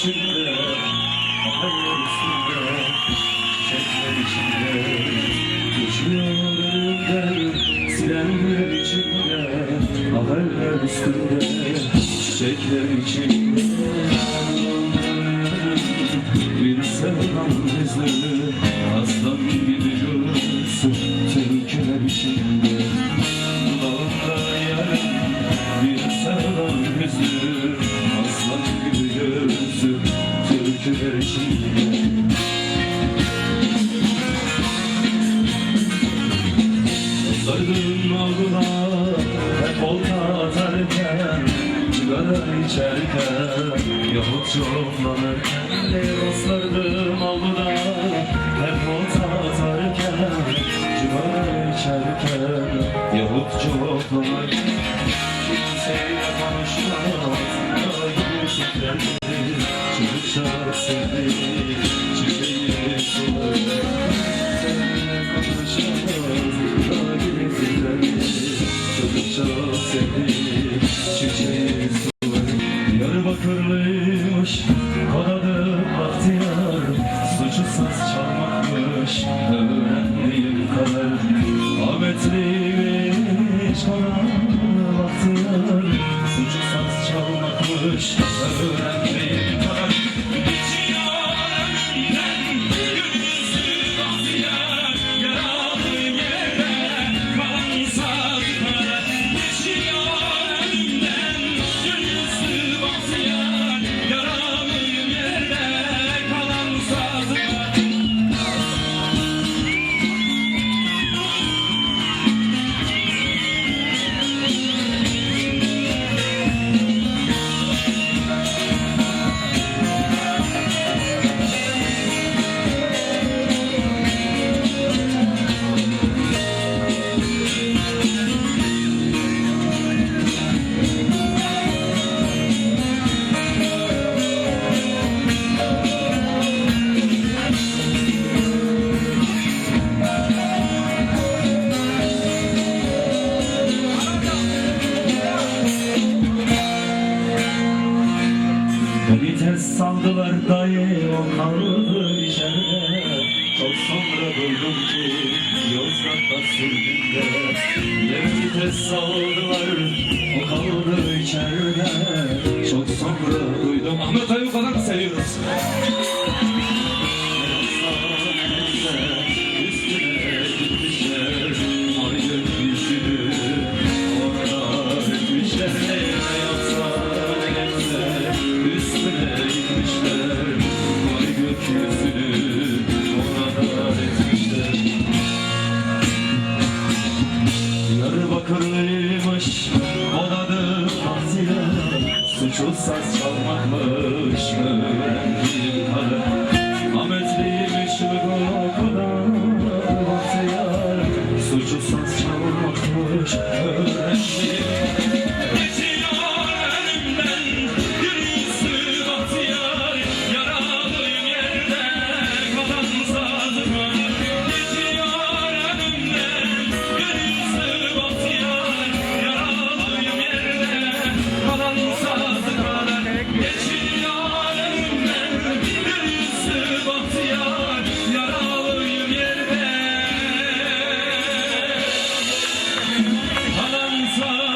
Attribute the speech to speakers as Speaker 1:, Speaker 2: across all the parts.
Speaker 1: içinde, hayaller üstünde, çiçekler içinde, geçiyor önümden, silenler içinde, hayaller üstünde, çiçekler içinde. Bir sevdam izleri, aslan gibi göğsü, türküler içinde. Dudağında yarım, bir sevdam izleri, aslan gibi göğsü, türküler içinde. Dostlardım avına, hep olta atarken, sigara içerken, yahut çoklanırken. Dostlardım avına, hep olta atarken, sigara içerken, yahut çoklanırken. Kimseyle konuşmaz, ağır şükrendi, çocukça sevdi, çiçeği sulardı. Kimseyle konuşmaz, ağır şükrendi, çocukça sevdi, çiçeği sulardı. Diyarbakırlıymış, kanadı bahtiyar, suçu saz çalmakmış, öğrendiğim kadar. Ahmetliymiş, kanadı bahtiyar, suçu saz çalmakmış, öğrendiğim kadar. Geçiyor önümden, gönülsüz bahtiyar, yaralı yerde kalan sazlar. Geçiyor önümden, gönülsüz bahtiyar, yaralı yerde kalan sazlar. Beni tez sandılar dayı, onlardı içeride. Çok sonra duydum ki Yozgat'ta sürgünde. Beni tez saldılar, o kaldı içeride. Çok sonra duydum. Ahmet Ayı bu kadar mı seviyoruz? Üstüne gitmişler, ay gökyüzünü orada etmişler. Ne yapsa ne geçse üstüne gitmişler, ay gökyüzünü orada etmişler. Diyarbakırlıymış, odadı bahtiyar, suçu saz çalmakmış, öğrendiğim kadar. Ahmetliymiş bu kadar bahtiyar, suçu saz çalmakmış, öğrendiğim kadar. Geçiyor önümden, gönülsüz bahtiyar, yaralıyım yerde kalan sazlar. Geçiyor önümden, gönülsüz bahtiyar, yaralıyım yerde kalan sazlar. Geçiyor önümden, gönülsüz bahtiyar, yaralıyım yerde kalan sazlar.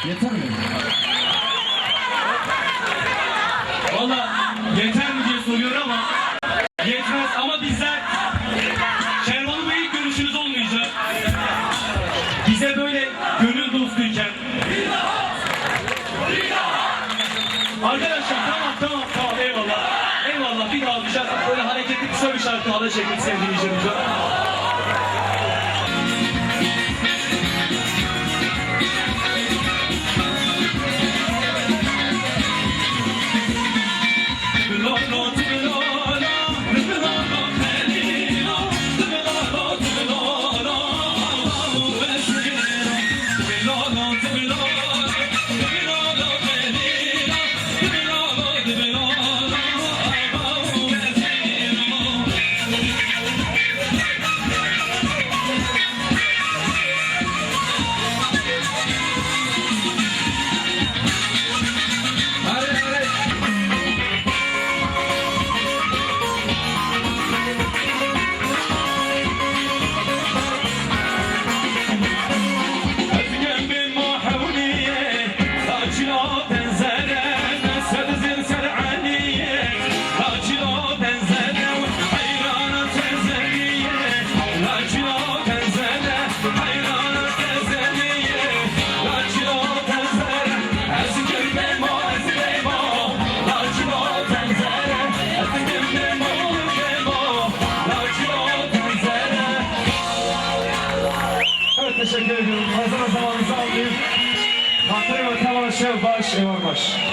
Speaker 1: Yeter mi?
Speaker 2: Valla yeter mi diye soruyor ama yetmez, ama bizler Şervan'ı ilk görüşünüz olmayacak. Bize böyle gönül dostuyken arkadaşlar tamam eyvallah bir daha alacağız. Böyle hareketli kısa bir şarkı hala çekmek sevdiğim işimize. var.